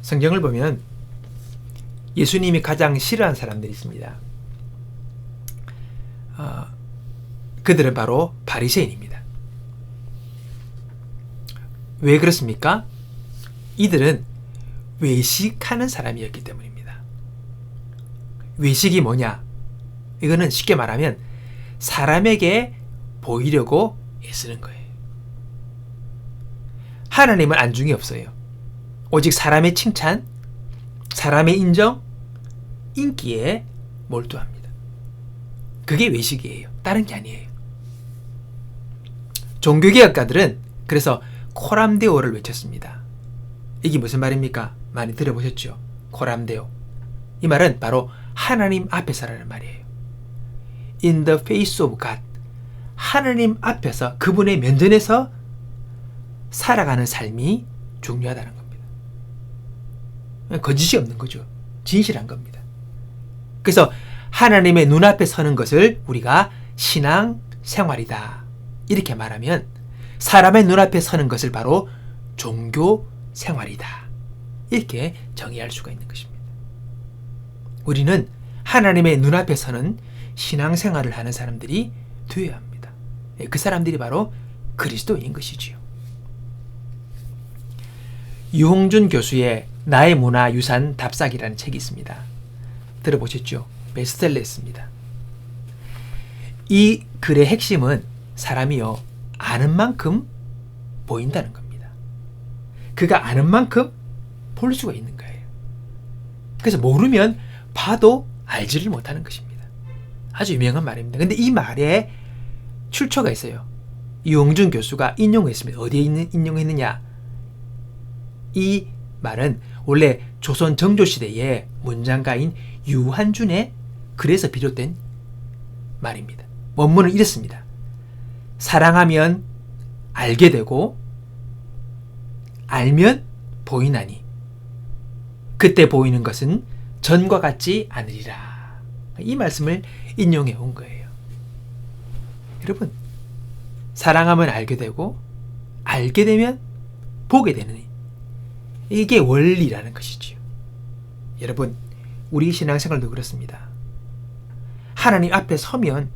성경을 보면 예수님이 가장 싫어하는 사람들이 있습니다. 그들은 바로 바리새인입니다. 왜 그렇습니까? 이들은 외식하는 사람이었기 때문입니다. 외식이 뭐냐? 이거는 쉽게 말하면 사람에게 보이려고 애쓰는 거예요. 하나님은 안중이 없어요. 오직 사람의 칭찬, 사람의 인정, 인기에 몰두합니다. 그게 외식이에요. 다른 게 아니에요. 종교개혁가들은 그래서 코람데오를 외쳤습니다. 이게 무슨 말입니까? 많이 들어보셨죠? 코람데오. 이 말은 바로 하나님 앞에서라는 말이에요. In the face of God. 하나님 앞에서 그분의 면전에서 살아가는 삶이 중요하다는 겁니다. 거짓이 없는 거죠. 진실한 겁니다. 그래서 하나님의 눈앞에 서는 것을 우리가 신앙 생활이다. 이렇게 말하면 사람의 눈앞에 서는 것을 바로 종교 생활이다. 이렇게 정의할 수가 있는 것입니다. 우리는 하나님의 눈앞에 서는 신앙 생활을 하는 사람들이 되어야 합니다. 그 사람들이 바로 그리스도인 것이지요. 유홍준 교수의 나의 문화 유산 답사기라는 책이 있습니다. 들어보셨죠? 베스트셀러였습니다. 이 글의 핵심은 사람이요, 아는 만큼 보인다는 겁니다. 그가 아는 만큼 볼 수가 있는 거예요. 그래서 모르면 봐도 알지를 못하는 것입니다. 아주 유명한 말입니다. 근데 이 말에 출처가 있어요. 유홍준 교수가 인용했습니다. 어디에 인용했느냐? 이 말은 원래 조선 정조시대의 문장가인 유한준의 글에서 비롯된 말입니다. 원문은 이렇습니다. 사랑하면 알게 되고 알면 보이나니 그때 보이는 것은 전과 같지 않으리라. 이 말씀을 인용해 온 거예요. 여러분, 사랑하면 알게 되고 알게 되면 보게 되는 이게 원리라는 것이지요. 여러분, 우리 신앙생활도 그렇습니다. 하나님 앞에 서면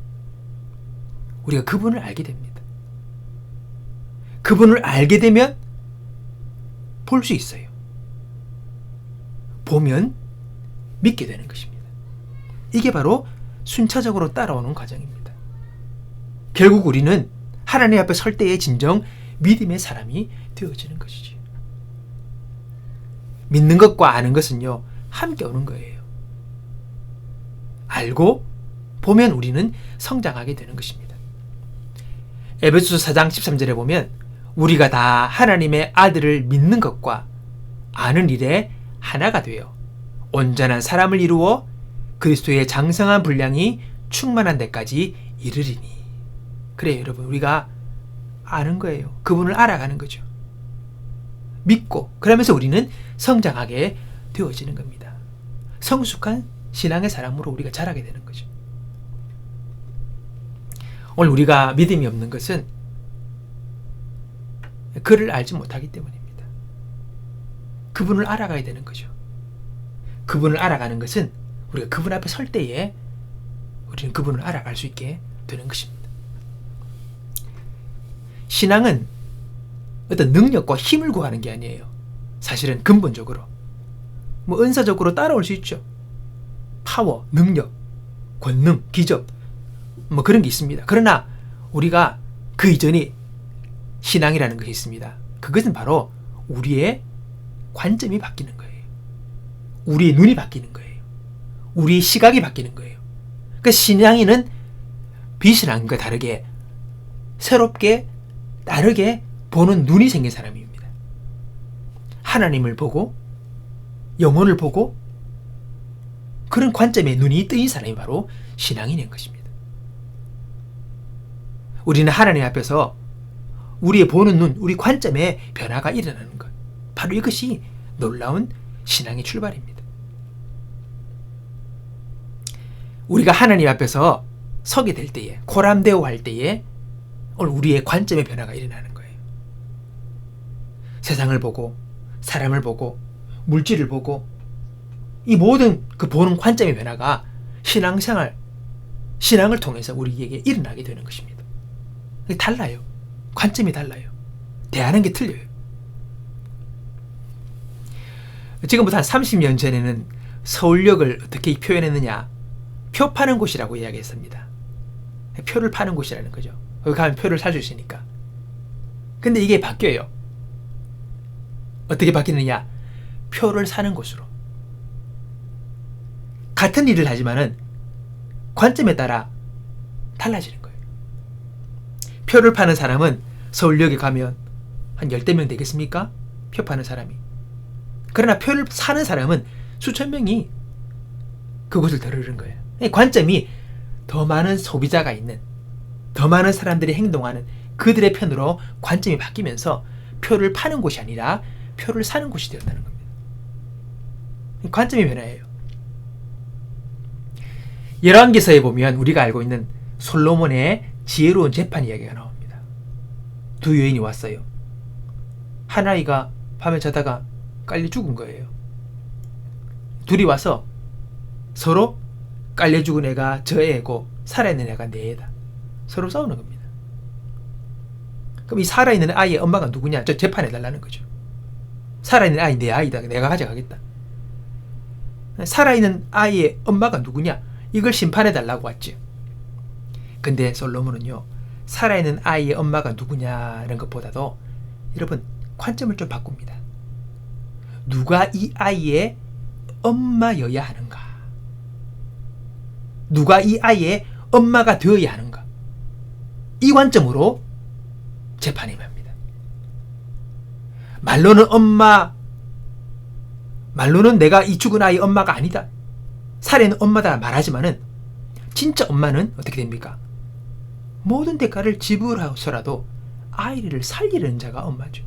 우리가 그분을 알게 됩니다. 그분을 알게 되면 볼 수 있어요. 보면 믿게 되는 것입니다. 이게 바로 순차적으로 따라오는 과정입니다. 결국 우리는 하나님 앞에 설 때의 진정 믿음의 사람이 되어지는 것이죠. 믿는 것과 아는 것은요, 함께 오는 거예요. 알고 보면 우리는 성장하게 되는 것입니다. 에베소서 4장 13절에 보면 우리가 다 하나님의 아들을 믿는 것과 아는 일에 하나가 되어 온전한 사람을 이루어 그리스도의 장성한 분량이 충만한 데까지 이르리니. 그래요, 여러분. 우리가 아는 거예요. 그분을 알아가는 거죠. 믿고 그러면서 우리는 성장하게 되어지는 겁니다. 성숙한 신앙의 사람으로 우리가 자라게 되는 거죠. 오늘 우리가 믿음이 없는 것은 그를 알지 못하기 때문입니다. 그분을 알아가야 되는 거죠. 그분을 알아가는 것은 우리가 그분 앞에 설 때에 우리는 그분을 알아갈 수 있게 되는 것입니다. 신앙은 어떤 능력과 힘을 구하는 게 아니에요. 사실은 근본적으로 은사적으로 따라올 수 있죠. 파워, 능력, 권능, 기적 그런 게 있습니다. 그러나 우리가 그 이전에 신앙이라는 것이 있습니다. 그것은 바로 우리의 관점이 바뀌는 거예요. 우리의 눈이 바뀌는 거예요. 우리의 시각이 바뀌는 거예요. 그러니까 신앙인은 비신앙과 다르게 새롭게 다르게 보는 눈이 생긴 사람입니다. 하나님을 보고 영혼을 보고 그런 관점의 눈이 뜨인 사람이 바로 신앙인인 것입니다. 우리는 하나님 앞에서 우리의 보는 눈, 우리 관점의 변화가 일어나는 것, 바로 이것이 놀라운 신앙의 출발입니다. 우리가 하나님 앞에서 서게 될 때에, 코람데오 할 때에 오늘 우리의 관점의 변화가 일어나는 거예요. 세상을 보고 사람을 보고 물질을 보고 이 모든 그 보는 관점의 변화가 신앙생활, 신앙을 통해서 우리에게 일어나게 되는 것입니다. 달라요. 관점이 달라요. 대하는 게 틀려요. 지금부터 한 30년 전에는 서울역을 어떻게 표현했느냐, 표 파는 곳이라고 이야기했습니다. 표를 파는 곳이라는 거죠. 거기 가면 표를 살 수 있으니까. 근데 이게 바뀌어요. 어떻게 바뀌느냐, 표를 사는 곳으로. 같은 일을 하지만은 관점에 따라 달라지는 거예요. 표를 파는 사람은 서울역에 가면 한 10대 명 되겠습니까? 표 파는 사람이. 그러나 표를 사는 사람은 수천 명이 그곳을 들르는 거예요. 관점이 더 많은 소비자가 있는, 더 많은 사람들이 행동하는 그들의 편으로 관점이 바뀌면서 표를 파는 곳이 아니라 표를 사는 곳이 되었다는 겁니다. 관점의 변화예요. 열왕기서에 보면 우리가 알고 있는 솔로몬의 지혜로운 재판 이야기가 나옵니다. 두 여인이 왔어요. 한 아이가 밤에 자다가 깔려 죽은 거예요. 둘이 와서 서로 깔려 죽은 애가 저 애고 살아있는 애가 내 애다. 서로 싸우는 겁니다. 그럼 이 살아있는 아이의 엄마가 누구냐? 저 재판해달라는 거죠. 살아있는 아이 내 아이다. 내가 가져가겠다. 살아있는 아이의 엄마가 누구냐? 이걸 심판해달라고 왔지. 근데 솔로몬은요, 살아있는 아이의 엄마가 누구냐는 것보다도 여러분 관점을 좀 바꿉니다. 누가 이 아이의 엄마여야 하는가? 누가 이 아이의 엄마가 되어야 하는가? 이 관점으로 재판임합니다. 말로는 엄마, 말로는 내가 이 죽은 아이 엄마가 아니다, 살아있는 엄마다 말하지만은 진짜 엄마는 어떻게 됩니까? 모든 대가를 지불하고서라도 아이를 살리는 자가 엄마죠.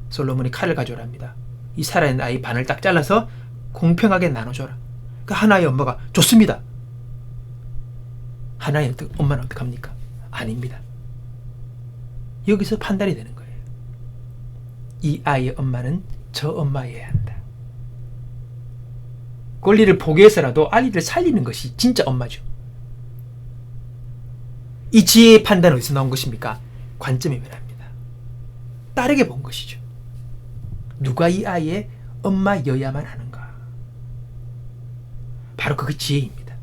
솔로몬이 칼을 가져오랍니다. 이 살아있는 아이 반을 딱 잘라서 공평하게 나눠줘라. 그 하나의 엄마가 좋습니다. 하나의 엄마는 어떡합니까? 아닙니다. 여기서 판단이 되는 거예요. 이 아이의 엄마는 저 엄마여야 한다. 권리를 포기해서라도 아이를 살리는 것이 진짜 엄마죠. 이 지혜의 판단은 어디서 나온 것입니까? 관점이 변합니다. 다르게 본 것이죠. 누가 이 아이의 엄마여야만 하는가? 바로 그게 지혜입니다.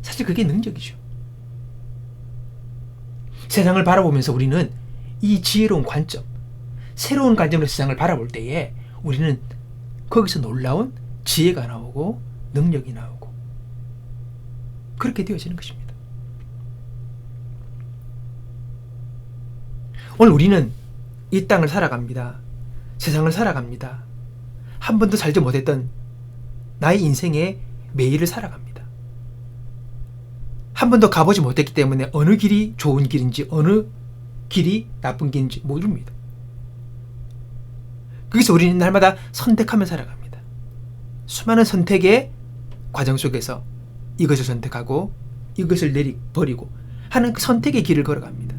사실 그게 능력이죠. 세상을 바라보면서 우리는 이 지혜로운 관점, 새로운 관점으로 세상을 바라볼 때에 우리는 거기서 놀라운 지혜가 나오고 능력이 나오고 그렇게 되어지는 것입니다. 오늘 우리는 이 땅을 살아갑니다. 세상을 살아갑니다. 한 번도 살지 못했던 나의 인생의 매일을 살아갑니다. 한 번도 가보지 못했기 때문에 어느 길이 좋은 길인지 어느 길이 나쁜 길인지 모릅니다. 거기서 우리는 날마다 선택하며 살아갑니다. 수많은 선택의 과정 속에서 이것을 선택하고 이것을 버리고 하는 그 선택의 길을 걸어갑니다.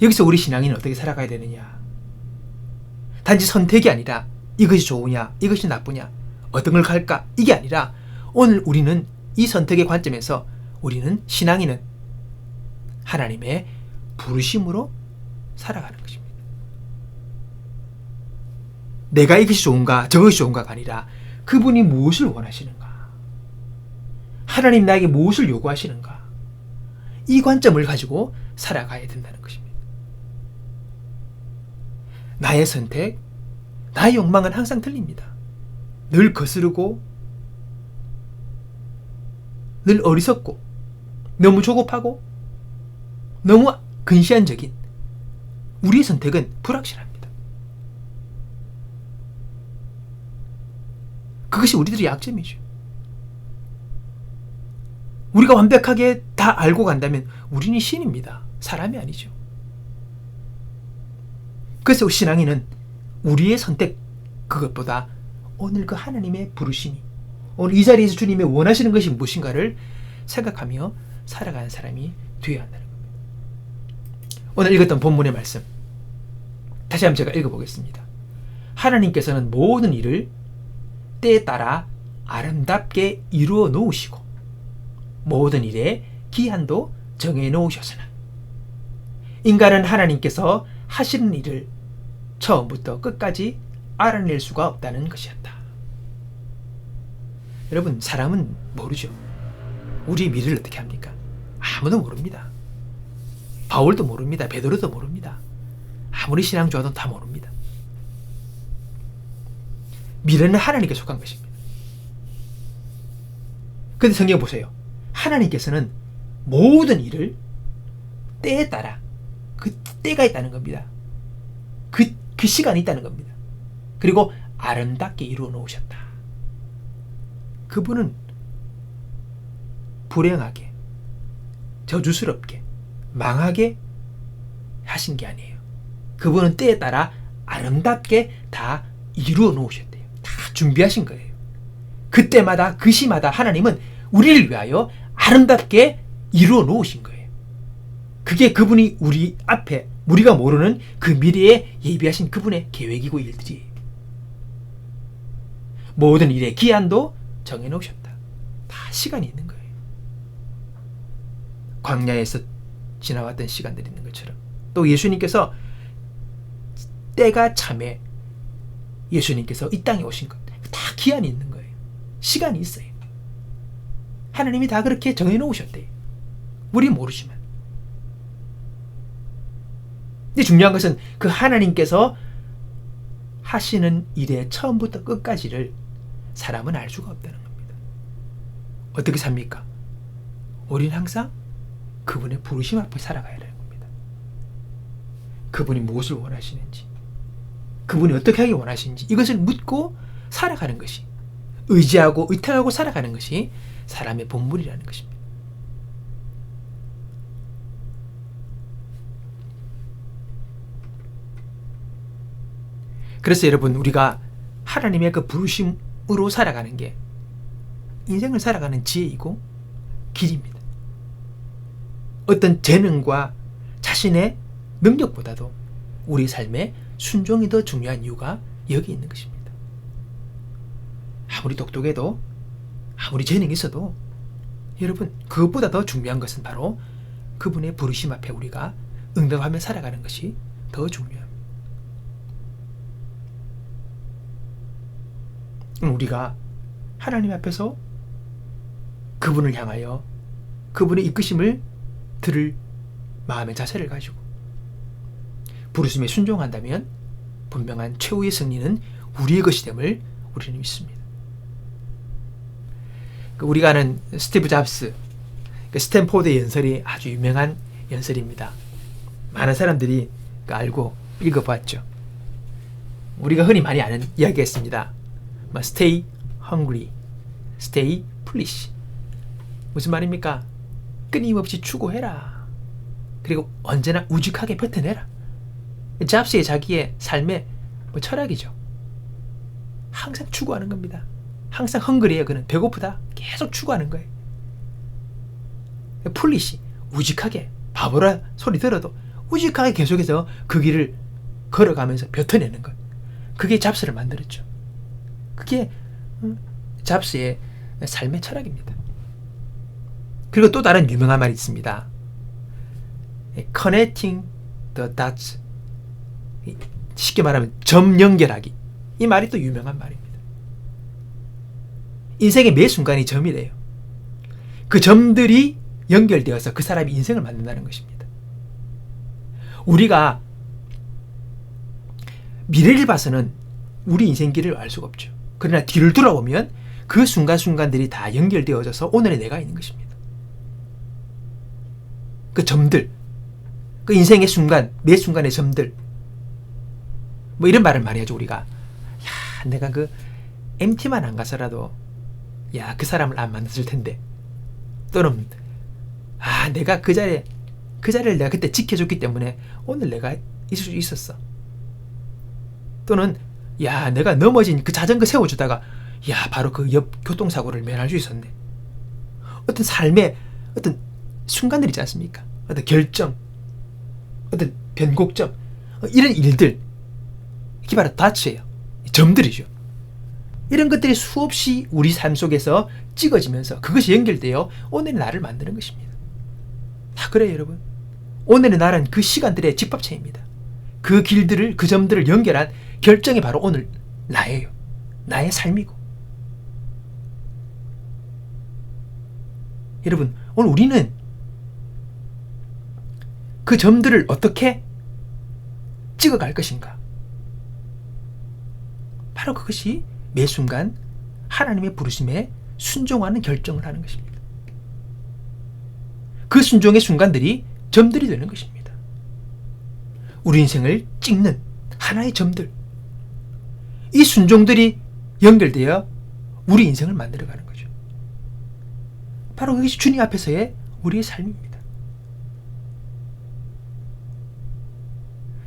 여기서 우리 신앙인은 어떻게 살아가야 되느냐? 단지 선택이 아니라 이것이 좋으냐, 이것이 나쁘냐, 어떤 걸 갈까? 이게 아니라 오늘 우리는 이 선택의 관점에서 우리는 신앙인은 하나님의 부르심으로 살아가는 것입니다. 내가 이것이 좋은가, 저것이 좋은가가 아니라 그분이 무엇을 원하시는가? 하나님 나에게 무엇을 요구하시는가? 이 관점을 가지고 살아가야 된다는 것입니다. 나의 선택, 나의 욕망은 항상 틀립니다. 늘 거스르고 늘 어리석고 너무 조급하고 너무 근시안적인 우리의 선택은 불확실합니다. 그것이 우리들의 약점이죠. 우리가 완벽하게 다 알고 간다면 우리는 신입니다. 사람이 아니죠. 그래서 신앙인은 우리의 선택 그것보다 오늘 그 하나님의 부르심이, 오늘 이 자리에서 주님의 원하시는 것이 무엇인가를 생각하며 살아가는 사람이 되어야 한다는 겁니다. 오늘 읽었던 본문의 말씀, 다시 한번 제가 읽어보겠습니다. 하나님께서는 모든 일을 때에 따라 아름답게 이루어 놓으시고 모든 일에 기한도 정해 놓으셨으나 인간은 하나님께서 하시는 일을 처음부터 끝까지 알아낼 수가 없다는 것이었다. 여러분, 사람은 모르죠. 우리 미래를 어떻게 합니까? 아무도 모릅니다. 바울도 모릅니다. 베드로도 모릅니다. 아무리 신앙 좋아도 다 모릅니다. 미래는 하나님께 속한 것입니다. 그런데 성경 보세요. 하나님께서는 모든 일을 때에 따라 그 때가 있다는 겁니다. 그 시간이 있다는 겁니다. 그리고 아름답게 이루어 놓으셨다. 그분은 불행하게, 저주스럽게, 망하게 하신 게 아니에요. 그분은 때에 따라 아름답게 다 이루어 놓으셨대요. 다 준비하신 거예요. 그때마다 그 시마다 하나님은 우리를 위하여 아름답게 이루어 놓으신 거예요. 그게 그분이 우리 앞에 우리가 모르는 그 미래에 예비하신 그분의 계획이고 일들이에요. 모든 일의 기한도 정해놓으셨다. 다 시간이 있는 거예요. 광야에서 지나왔던 시간들이 있는 것처럼 또 예수님께서 때가 참에 예수님께서 이 땅에 오신 것 다 기한이 있는 거예요. 시간이 있어요. 하나님이 다 그렇게 정해놓으셨대요. 우리 모르지만. 근데 중요한 것은 그 하나님께서 하시는 일의 처음부터 끝까지를 사람은 알 수가 없다는 겁니다. 어떻게 삽니까? 우리는 항상 그분의 부르심 앞에 살아가야 되는 겁니다. 그분이 무엇을 원하시는지, 그분이 어떻게 하기 원하시는지 이것을 묻고 살아가는 것이, 의지하고 의탁하고 살아가는 것이 사람의 본분이라는 것입니다. 그래서 여러분, 우리가 하나님의 그 부르심으로 살아가는 게 인생을 살아가는 지혜이고 길입니다. 어떤 재능과 자신의 능력보다도 우리 삶의 순종이 더 중요한 이유가 여기 있는 것입니다. 아무리 똑똑해도 아무리 재능이 있어도 여러분, 그것보다 더 중요한 것은 바로 그분의 부르심 앞에 우리가 응답하며 살아가는 것이 더 중요합니다. 우리가 하나님 앞에서 그분을 향하여 그분의 이끄심을 들을 마음의 자세를 가지고 부르심에 순종한다면 분명한 최후의 승리는 우리의 것이 됨을 우리는 믿습니다. 우리가 아는 스티브 잡스, 스탠포드 연설이 아주 유명한 연설입니다. 많은 사람들이 알고 읽어봤죠. 우리가 흔히 많이 아는 이야기였습니다. Stay hungry, stay foolish. 무슨 말입니까? 끊임없이 추구해라. 그리고 언제나 우직하게 버텨내라. 잡스의 자기의 삶의 철학이죠. 항상 추구하는 겁니다. 항상 헝그리해요. 그는 배고프다. 계속 추구하는 거예요. 풀리시, 우직하게, 바보라 소리 들어도 우직하게 계속해서 그 길을 걸어가면서 뱉어내는 것. 그게 잡스를 만들었죠. 그게 잡스의 삶의 철학입니다. 그리고 또 다른 유명한 말이 있습니다. Connecting the dots. 쉽게 말하면 점 연결하기. 이 말이 또 유명한 말입니다. 인생의 매 순간이 점이래요. 그 점들이 연결되어서 그 사람이 인생을 만든다는 것입니다. 우리가 미래를 봐서는 우리 인생길을 알 수가 없죠. 그러나 뒤를 돌아보면 그 순간순간들이 다 연결되어져서 오늘의 내가 있는 것입니다. 그 점들, 그 인생의 순간, 매 순간의 점들, 뭐 이런 말을 많이 하죠. 우리가 야, 내가 그 MT만 안 가서라도 야, 그 사람을 안 만났을 텐데, 또는 아, 내가 그 자리를 내가 그때 지켜줬기 때문에 오늘 내가 있을 수 있었어. 또는 야, 내가 넘어진 그 자전거 세워주다가 야, 바로 그 옆 교통사고를 면할 수 있었네. 어떤 삶의 어떤 순간들 있지 않습니까? 어떤 결정, 어떤 변곡점, 이런 일들, 이게 바로 다츠예요. 점들이죠. 이런 것들이 수없이 우리 삶 속에서 찍어지면서 그것이 연결되어 오늘의 나를 만드는 것입니다. 다 그래요, 여러분. 오늘의 나는 그 시간들의 집합체입니다. 그 길들을, 그 점들을 연결한 결정이 바로 오늘 나예요. 나의 삶이고. 여러분, 오늘 우리는 그 점들을 어떻게 찍어갈 것인가? 바로 그것이 매 순간 하나님의 부르심에 순종하는 결정을 하는 것입니다. 그 순종의 순간들이 점들이 되는 것입니다. 우리 인생을 찍는 하나의 점들, 이 순종들이 연결되어 우리 인생을 만들어가는 거죠. 바로 그것이 주님 앞에서의 우리의 삶입니다.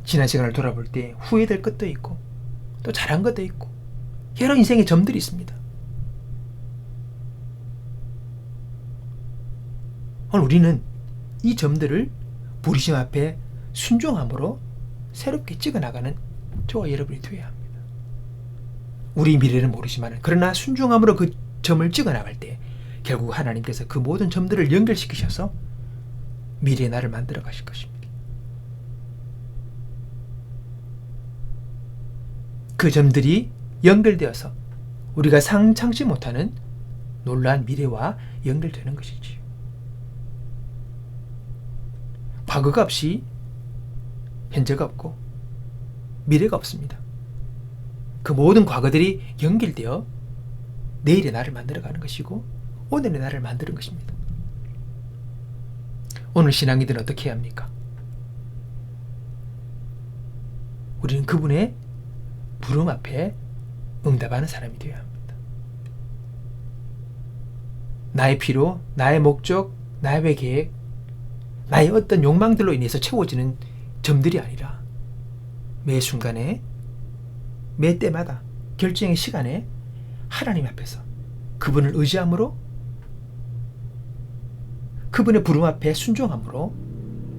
지난 시간을 돌아볼 때 후회될 것도 있고 또 잘한 것도 있고 여러 인생의 점들이 있습니다. 오늘 우리는 이 점들을 부르심 앞에 순종함으로 새롭게 찍어나가는 저와 여러분이 되어야 합니다. 우리 미래는 모르지만 그러나 순종함으로 그 점을 찍어나갈 때 결국 하나님께서 그 모든 점들을 연결시키셔서 미래의 나를 만들어 가실 것입니다. 그 점들이 연결되어서 우리가 상상치 못하는 놀라운 미래와 연결되는 것이지요. 과거가 없이 현재가 없고 미래가 없습니다. 그 모든 과거들이 연결되어 내일의 나를 만들어가는 것이고 오늘의 나를 만드는 것입니다. 오늘 신앙이들은 어떻게 해야 합니까? 우리는 그분의 부름 앞에 응답하는 사람이 되어야 합니다. 나의 필요, 나의 목적, 나의 계획, 나의 어떤 욕망들로 인해서 채워지는 점들이 아니라 매 순간에, 매 때마다 결정의 시간에 하나님 앞에서 그분을 의지함으로, 그분의 부름 앞에 순종함으로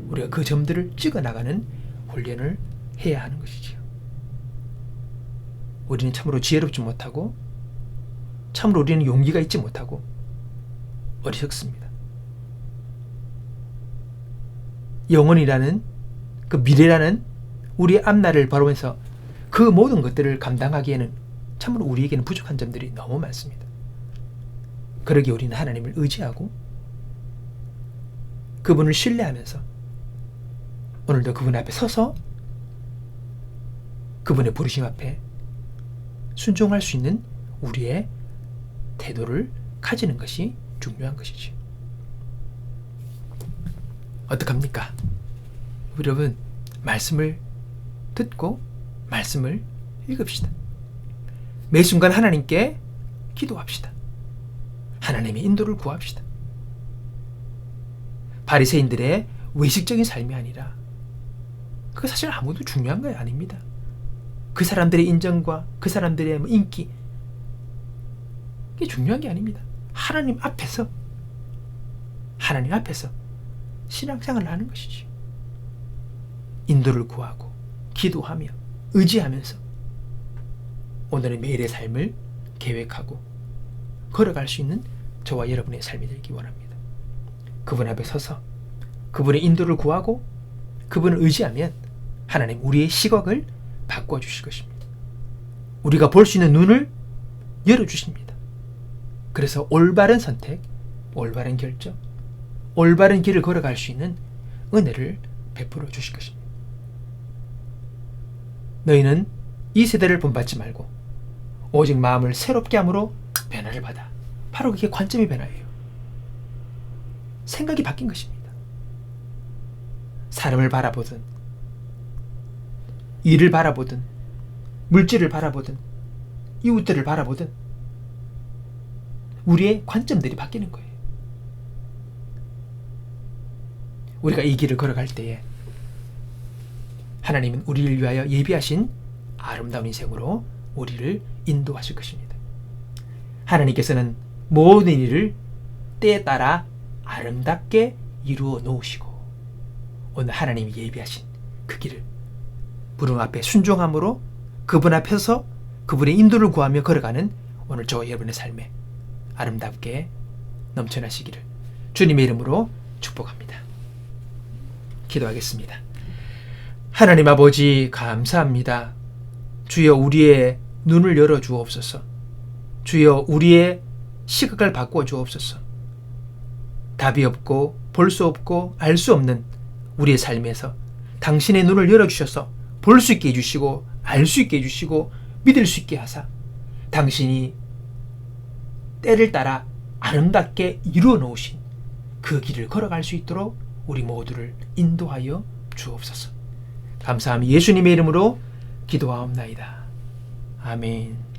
우리가 그 점들을 찍어나가는 훈련을 해야 하는 것이지요. 우리는 참으로 지혜롭지 못하고 참으로 우리는 용기가 있지 못하고 어리석습니다. 영혼이라는 그 미래라는 우리의 앞날을 바라보면서 그 모든 것들을 감당하기에는 참으로 우리에게는 부족한 점들이 너무 많습니다. 그러기에 우리는 하나님을 의지하고 그분을 신뢰하면서 오늘도 그분 앞에 서서 그분의 부르심 앞에 순종할 수 있는 우리의 태도를 가지는 것이 중요한 것이죠. 어떡합니까? 여러분, 말씀을 듣고 말씀을 읽읍시다. 매 순간 하나님께 기도합시다. 하나님의 인도를 구합시다. 바리새인들의 외식적인 삶이 아니라 그거 사실 아무도 중요한 거 아닙니다. 그 사람들의 인정과 그 사람들의 인기, 그게 중요한 게 아닙니다. 하나님 앞에서 신앙생활을 하는 것이지. 인도를 구하고 기도하며 의지하면서 오늘의 매일의 삶을 계획하고 걸어갈 수 있는 저와 여러분의 삶이 되기 원합니다. 그분 앞에 서서 그분의 인도를 구하고 그분을 의지하면 하나님 우리의 시각을 바꿔주실 것입니다. 우리가 볼 수 있는 눈을 열어주십니다. 그래서 올바른 선택, 올바른 결정, 올바른 길을 걸어갈 수 있는 은혜를 베풀어 주실 것입니다. 너희는 이 세대를 본받지 말고 오직 마음을 새롭게 함으로 변화를 받아. 바로 그게 관점의 변화예요. 생각이 바뀐 것입니다. 사람을 바라보든 일을 바라보든 물질을 바라보든 이웃들을 바라보든 우리의 관점들이 바뀌는 거예요. 우리가 이 길을 걸어갈 때에 하나님은 우리를 위하여 예비하신 아름다운 인생으로 우리를 인도하실 것입니다. 하나님께서는 모든 일을 때에 따라 아름답게 이루어 놓으시고 오늘 하나님이 예비하신 그 길을 부름 앞에 순종함으로 그분 앞에서 그분의 인도를 구하며 걸어가는 오늘 저와 여러분의 삶에 아름답게 넘쳐나시기를 주님의 이름으로 축복합니다. 기도하겠습니다. 하나님 아버지 감사합니다. 주여 우리의 눈을 열어 주옵소서. 주여 우리의 시각을 바꾸어 주옵소서. 답이 없고 볼 수 없고 알 수 없는 우리의 삶에서 당신의 눈을 열어주셔서 볼 수 있게 해주시고 알 수 있게 해주시고 믿을 수 있게 하사 당신이 때를 따라 아름답게 이루어 놓으신 그 길을 걸어갈 수 있도록 우리 모두를 인도하여 주옵소서. 감사함이 예수님의 이름으로 기도하옵나이다. 아멘.